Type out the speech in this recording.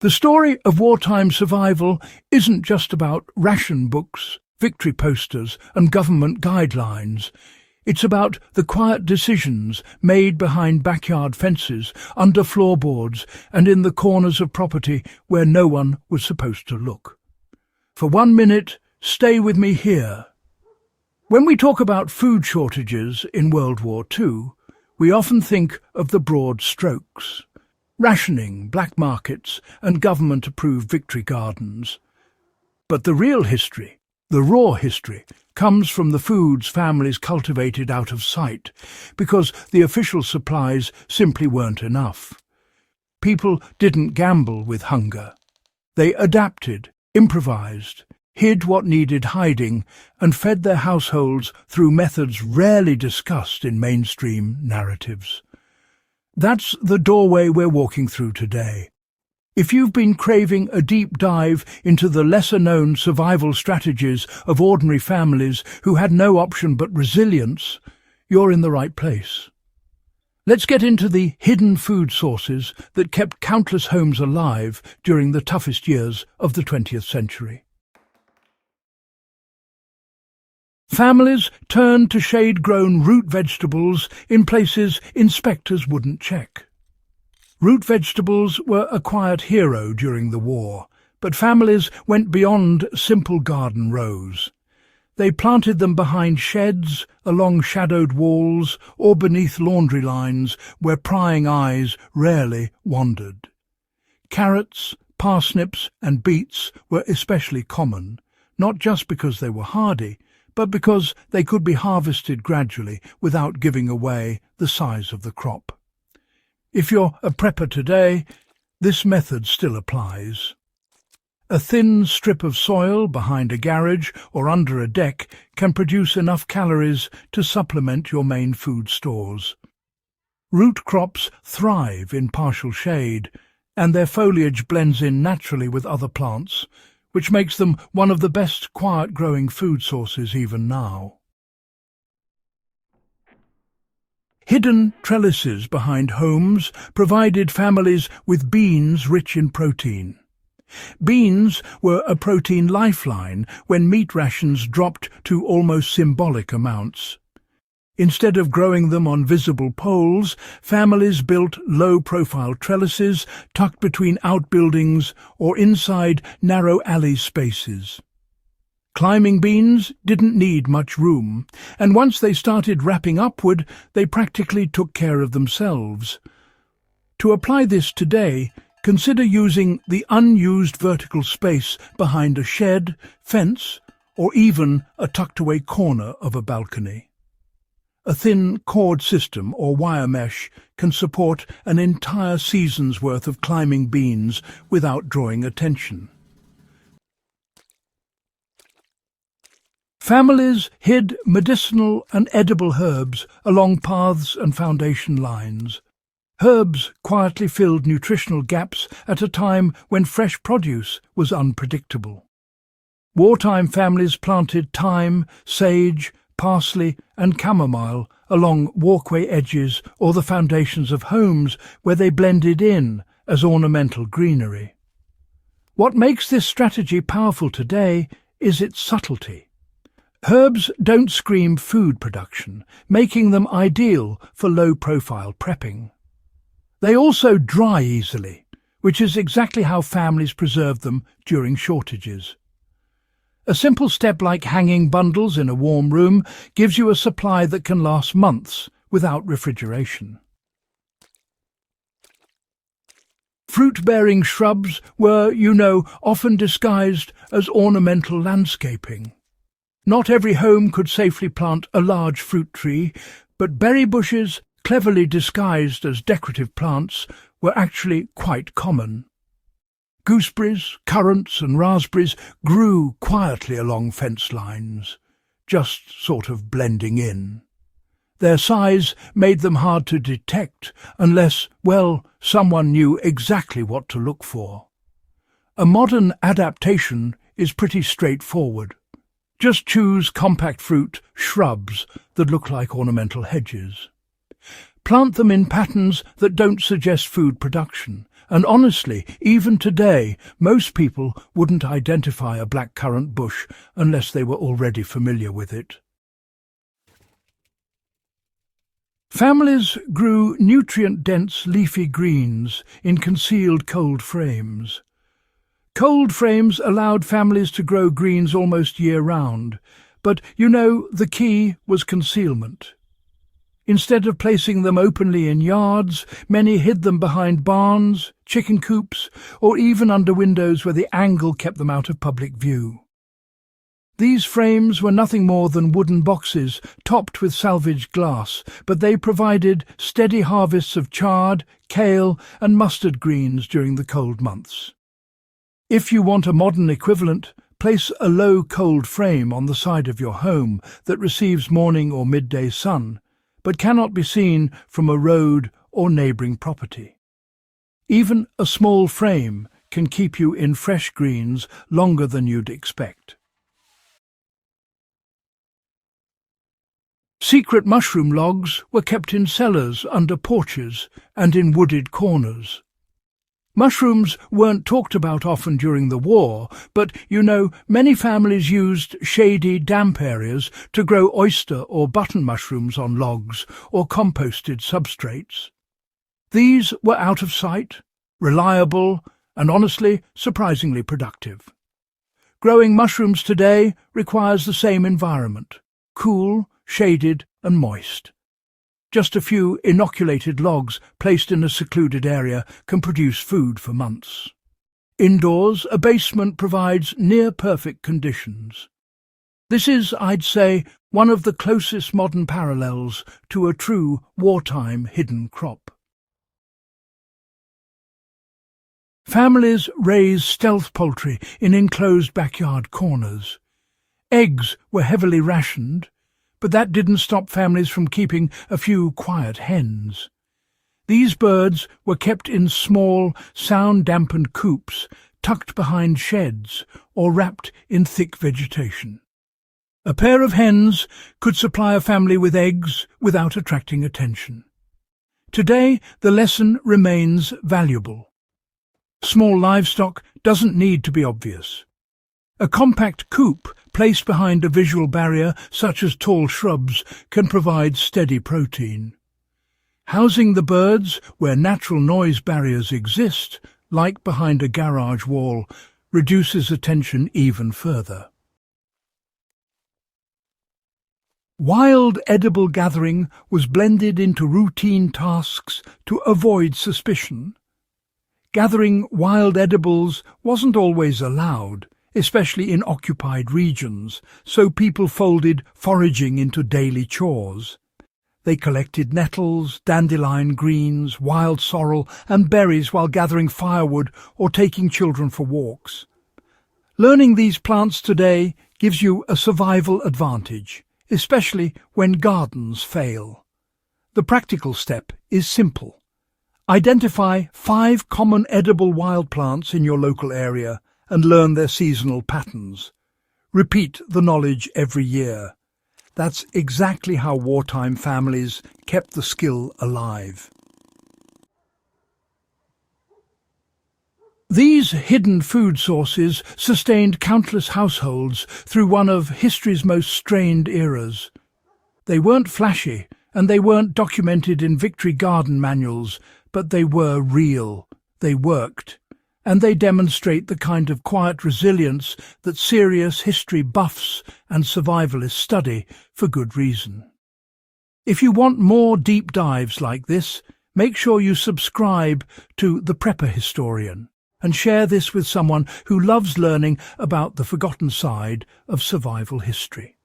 The story of wartime survival isn't just about ration books, victory posters, and government guidelines. It's about the quiet decisions made behind backyard fences, under floorboards, and in the corners of property where no one was supposed to look. For 1 minute, stay with me here. When we talk about food shortages in World War II, we often think of the broad strokes: rationing, black markets, and government-approved victory gardens. But the real history, the raw history, comes from the foods families cultivated out of sight, because the official supplies simply weren't enough. People didn't gamble with hunger. They adapted, improvised, hid what needed hiding, and fed their households through methods rarely discussed in mainstream narratives. That's the doorway we're walking through today. If you've been craving a deep dive into the lesser-known survival strategies of ordinary families who had no option but resilience, you're in the right place. Let's get into the hidden food sources that kept countless homes alive during the toughest years of the 20th century. Families turned to shade-grown root vegetables in places inspectors wouldn't check. Root vegetables were a quiet hero during the war, but families went beyond simple garden rows. They planted them behind sheds, along shadowed walls, or beneath laundry lines where prying eyes rarely wandered. Carrots, parsnips, and beets were especially common, not just because they were hardy, but because they could be harvested gradually without giving away the size of the crop. If you're a prepper today, this method still applies. A thin strip of soil behind a garage or under a deck can produce enough calories to supplement your main food stores. Root crops thrive in partial shade, and their foliage blends in naturally with other plants, which makes them one of the best quiet-growing food sources even now. Hidden trellises behind homes provided families with beans rich in protein. Beans were a protein lifeline when meat rations dropped to almost symbolic amounts. Instead of growing them on visible poles, families built low-profile trellises tucked between outbuildings or inside narrow alley spaces. Climbing beans didn't need much room, and once they started wrapping upward, they practically took care of themselves. To apply this today, consider using the unused vertical space behind a shed, fence, or even a tucked-away corner of a balcony. A thin cord system or wire mesh can support an entire season's worth of climbing beans without drawing attention. Families hid medicinal and edible herbs along paths and foundation lines. Herbs quietly filled nutritional gaps at a time when fresh produce was unpredictable. Wartime families planted thyme, sage, parsley and chamomile along walkway edges or the foundations of homes where they blended in as ornamental greenery. What makes this strategy powerful today is its subtlety. Herbs don't scream food production, making them ideal for low-profile prepping. They also dry easily, which is exactly how families preserved them during shortages. A simple step like hanging bundles in a warm room gives you a supply that can last months without refrigeration. Fruit-bearing shrubs were, often disguised as ornamental landscaping. Not every home could safely plant a large fruit tree, but berry bushes, cleverly disguised as decorative plants, were actually quite common. Gooseberries, currants and raspberries grew quietly along fence lines, just sort of blending in. Their size made them hard to detect unless, someone knew exactly what to look for. A modern adaptation is pretty straightforward. Just choose compact fruit shrubs that look like ornamental hedges. Plant them in patterns that don't suggest food production. And honestly, even today, most people wouldn't identify a blackcurrant bush unless they were already familiar with it. Families grew nutrient-dense leafy greens in concealed cold frames. Cold frames allowed families to grow greens almost year-round, but, the key was concealment. Instead of placing them openly in yards, many hid them behind barns, chicken coops, or even under windows where the angle kept them out of public view. These frames were nothing more than wooden boxes topped with salvaged glass, but they provided steady harvests of chard, kale, and mustard greens during the cold months. If you want a modern equivalent, place a low cold frame on the side of your home that receives morning or midday sun, but cannot be seen from a road or neighbouring property. Even a small frame can keep you in fresh greens longer than you'd expect. Secret mushroom logs were kept in cellars under porches and in wooded corners. Mushrooms weren't talked about often during the war, but, many families used shady, damp areas to grow oyster or button mushrooms on logs or composted substrates. These were out of sight, reliable, and honestly, surprisingly productive. Growing mushrooms today requires the same environment: cool, shaded, and moist. Just a few inoculated logs placed in a secluded area can produce food for months. Indoors, a basement provides near-perfect conditions. This is, I'd say, one of the closest modern parallels to a true wartime hidden crop. Families raised stealth poultry in enclosed backyard corners. Eggs were heavily rationed, but that didn't stop families from keeping a few quiet hens. These birds were kept in small, sound-dampened coops tucked behind sheds or wrapped in thick vegetation. A pair of hens could supply a family with eggs without attracting attention. Today, the lesson remains valuable. Small livestock doesn't need to be obvious. A compact coop placed behind a visual barrier, such as tall shrubs, can provide steady protein. Housing the birds where natural noise barriers exist, like behind a garage wall, reduces attention even further. Wild edible gathering was blended into routine tasks to avoid suspicion. Gathering wild edibles wasn't always allowed, especially in occupied regions, so people folded foraging into daily chores. They collected nettles, dandelion greens, wild sorrel, and berries while gathering firewood or taking children for walks. Learning these plants today gives you a survival advantage, especially when gardens fail. The practical step is simple. Identify 5 common edible wild plants in your local area and learn their seasonal patterns. Repeat the knowledge every year. That's exactly how wartime families kept the skill alive. These hidden food sources sustained countless households through one of history's most strained eras. They weren't flashy, and they weren't documented in victory garden manuals, but they were real. They worked. And they demonstrate the kind of quiet resilience that serious history buffs and survivalists study for good reason. If you want more deep dives like this, make sure you subscribe to The Prepper Historian and share this with someone who loves learning about the forgotten side of survival history.